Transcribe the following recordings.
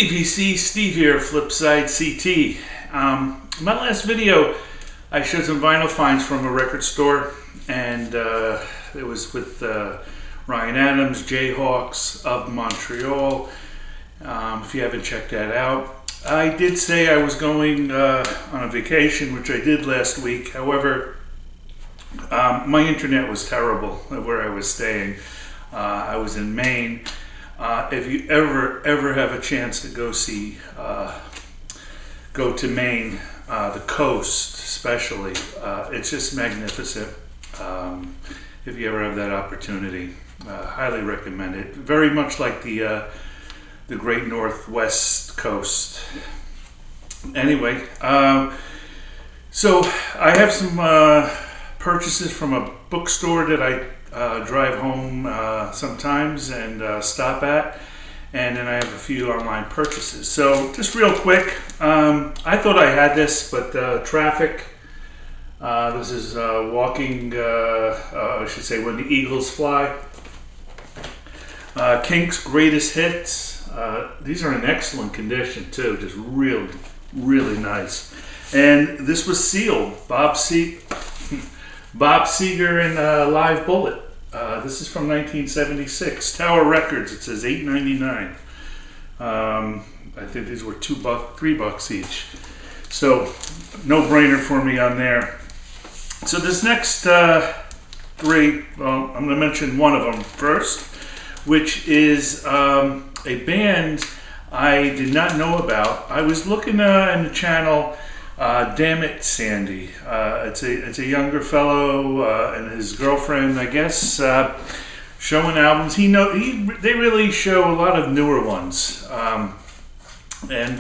EVC Steve here, FlipSideCT. My last video, I showed some vinyl finds from a record store, and it was with Ryan Adams, Jayhawks of Montreal. If you haven't checked that out, I did say I was going on a vacation, which I did last week. However, my internet was terrible where I was staying. I was in Maine. If you ever have a chance to go to Maine, the coast especially, it's just magnificent. If you ever have that opportunity, highly recommend it. Very much like the Great Northwest Coast. Anyway, so I have some purchases from a bookstore that I drive home sometimes and stop at, and then I have a few online purchases. So just real quick, I thought I had this, but traffic. This is walking, I should say, When the Eagles Fly. Kinks Greatest Hits. These are in excellent condition too, just really nice. And this was sealed, Bob Seger and Live Bullet. This is from 1976. Tower Records. It says $8.99. I think these were $3 each. So no brainer for me on there. So this next three, well, I'm going to mention one of them first, which is a band I did not know about. I was looking in the channel. Damn It, Sandy. It's a younger fellow and his girlfriend, I guess, showing albums. They really show a lot of newer ones. And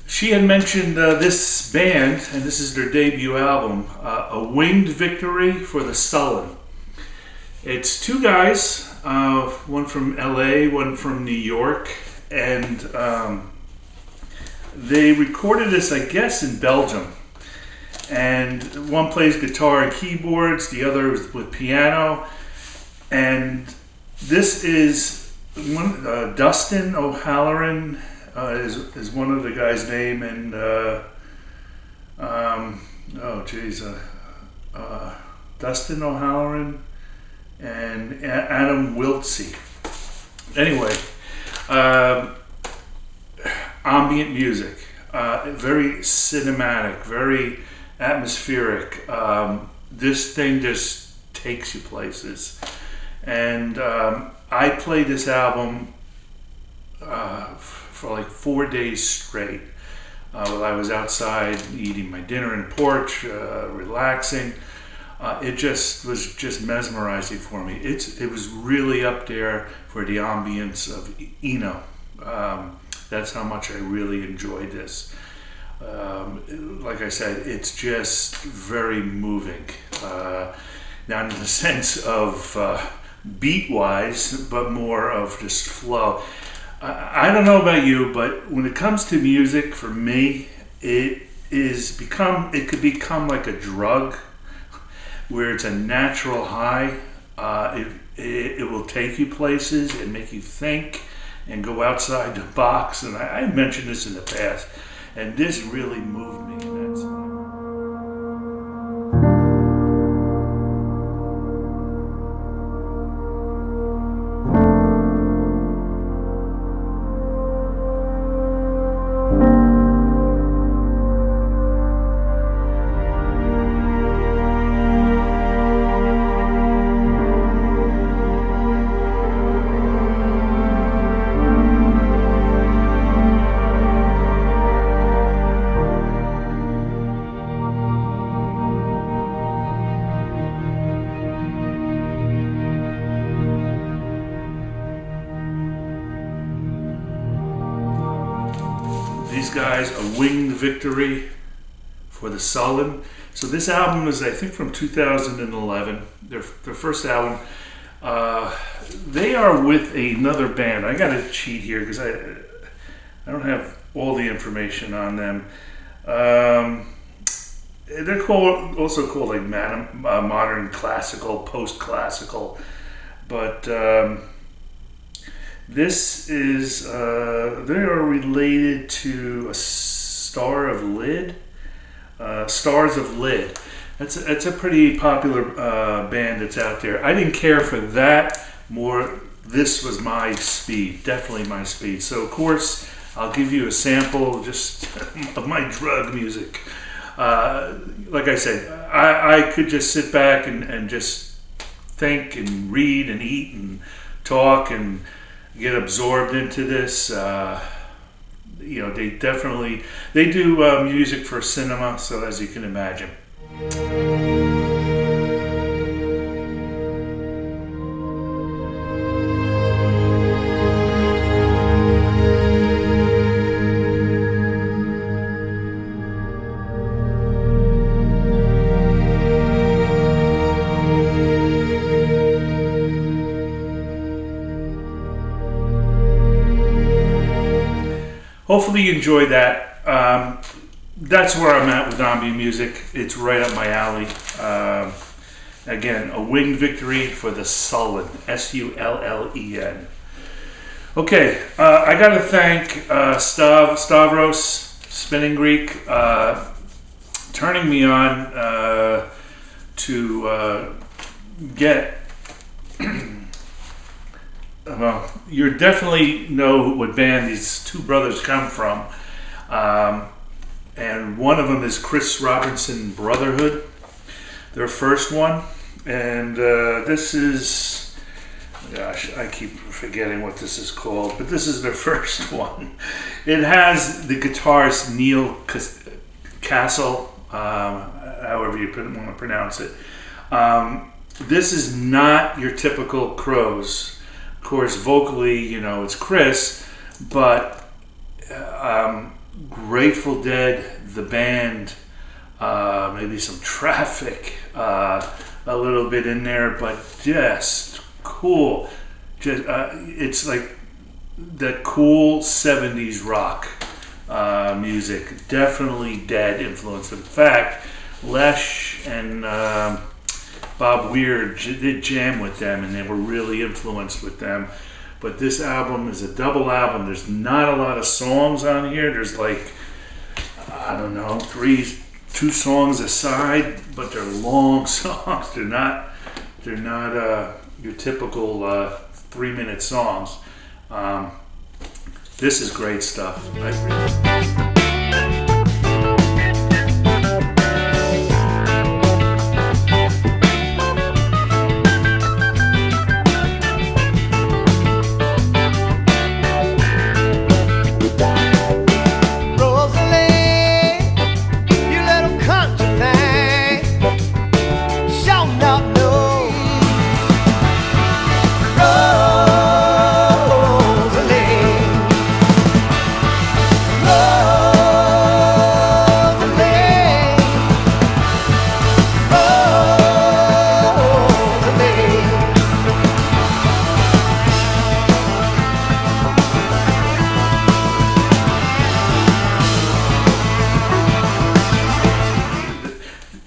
she had mentioned this band, and this is their debut album, A Winged Victory for the Sullen. It's two guys, one from LA, one from New York, and they recorded this, I guess, in Belgium. And one plays guitar and keyboards, the other is with piano. And this is one, Dustin O'Halloran is one of the guys' name, and Dustin O'Halloran and Adam Wiltsey. Anyway, ambient music, very cinematic, very atmospheric. This thing just takes you places. And I played this album for like 4 days straight while I was outside eating my dinner in the porch, relaxing. It just was just mesmerizing for me. It was really up there for the ambience of Eno. That's how much I really enjoyed this. Like I said, it's just very moving. Not in the sense of beat-wise, but more of just flow. I don't know about you, but when it comes to music, for me, it could become like a drug, where it's a natural high. It will take you places and make you think and go outside the box. And I mentioned this in the past, and this really moved me in that song. These guys, A Winged Victory for the Sullen. So this album is, I think, from 2011. Their first album. They are with another band. I got to cheat here because I don't have all the information on them. They're also called like modern classical, post-classical, but This is, they are related to a Stars of Lid. It's a pretty popular band that's out there. I didn't care for that more. This was my speed, definitely my speed. So of course, I'll give you a sample just of my drug music. Like I said, I could just sit back and just think and read and eat and talk and get absorbed into this. They do music for cinema, so as you can imagine. Hopefully you enjoyed that. That's where I'm at with ambient music. It's right up my alley. Again, a winged victory for the Sullen, Sullen. Okay, I got to thank Stavros, Spinning Greek, turning me on to get... Well, you definitely know what band these two brothers come from. And one of them is Chris Robinson Brotherhood, their first one. And this is, gosh, I keep forgetting what this is called, but this is their first one. It has the guitarist Neil Castle, however you want to pronounce it. This is not your typical Crows. Of course, vocally, it's Chris, but Grateful Dead, the band, maybe some Traffic, a little bit in there, but just cool. It's like that cool 70s rock music. Definitely Dead influence. In fact, Lesh and Bob Weir did jam with them, and they were really influenced with them. But this album is a double album. There's not a lot of songs on here. There's like, I don't know, two songs aside, but they're long songs. They're not your typical 3-minute songs. This is great stuff.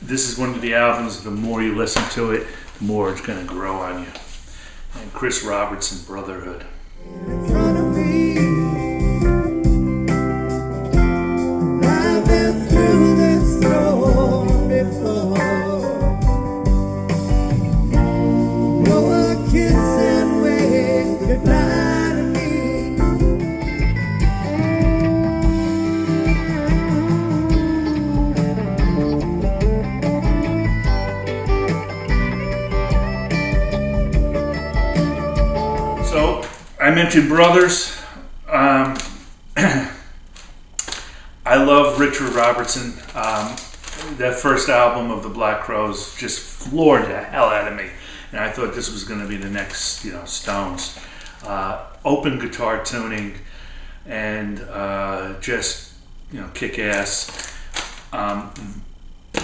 This is one of the albums, the more you listen to it, the more it's going to grow on you. And Chris Robertson, Brotherhood. In front of me, I've been through this storm before. Blow a kiss and wave goodbye to me. So, I mentioned brothers. I love Richard Robertson. That first album of the Black Crowes just floored the hell out of me. And I thought this was going to be the next, Stones. Open guitar tuning and just, kick ass.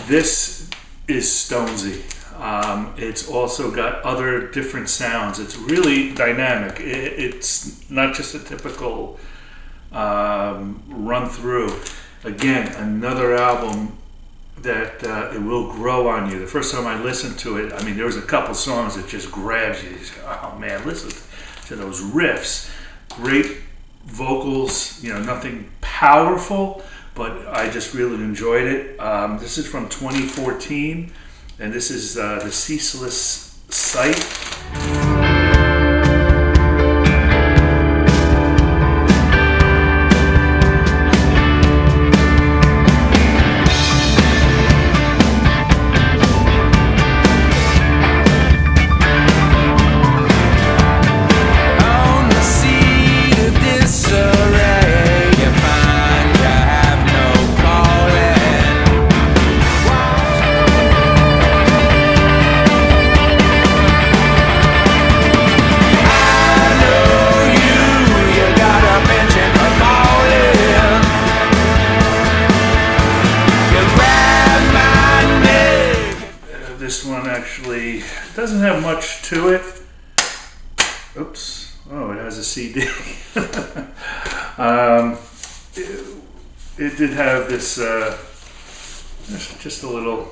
This is Stonesy. It's also got other different sounds. It's really dynamic. It's not just a typical run through. Again, another album that it will grow on you. The first time I listened to it, there was a couple songs that just grabs you. Oh man, listen to those riffs. Great vocals, you know, nothing powerful, but I just really enjoyed it. This is from 2014, and this is the Ceaseless Sight. This one actually doesn't have much to it. Oops. Oh, it has a CD. It did have this, just a little,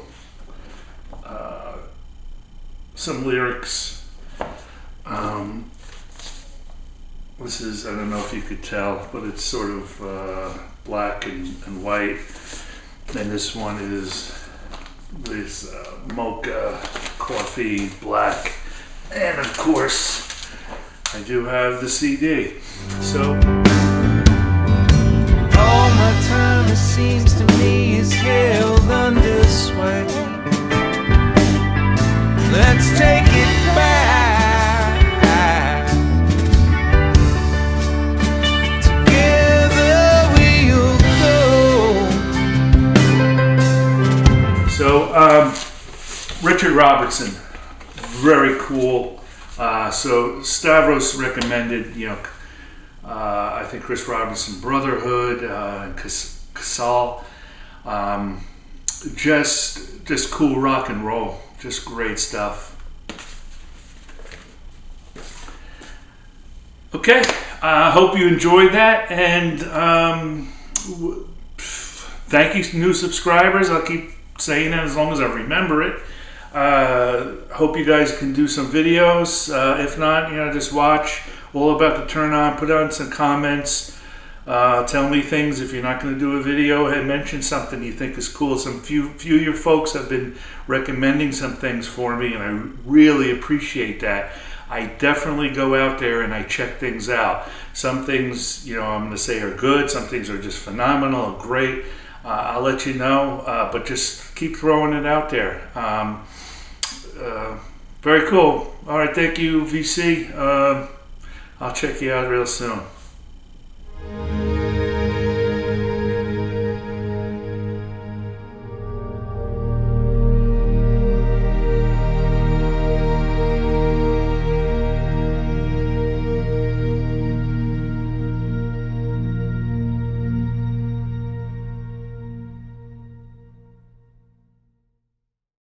some lyrics. This is, I don't know if you could tell, but it's sort of black and white. And this one is this mocha, coffee, black, and of course I do have the CD. So all my time, it seems to me, is held under sway. Let's take it back. Together we'll go. So Richard Robertson, very cool. So Stavros recommended, you know, I think Chris Robinson Brotherhood, and Casal, just cool rock and roll, just great stuff. Okay, I hope you enjoyed that, and thank you, new subscribers. I'll keep saying it as long as I remember it. Hope you guys can do some videos. If not, you know, just watch. All about to turn on. Put on some comments. Tell me things if you're not going to do a video, and mention something you think is cool. Some few of your folks have been recommending some things for me, and I really appreciate that. I definitely go out there and I check things out. Some things, you know, I'm going to say are good. Some things are just phenomenal, great. I'll let you know, but just keep throwing it out there. Very cool. All right, thank you, VC. I'll check you out real soon.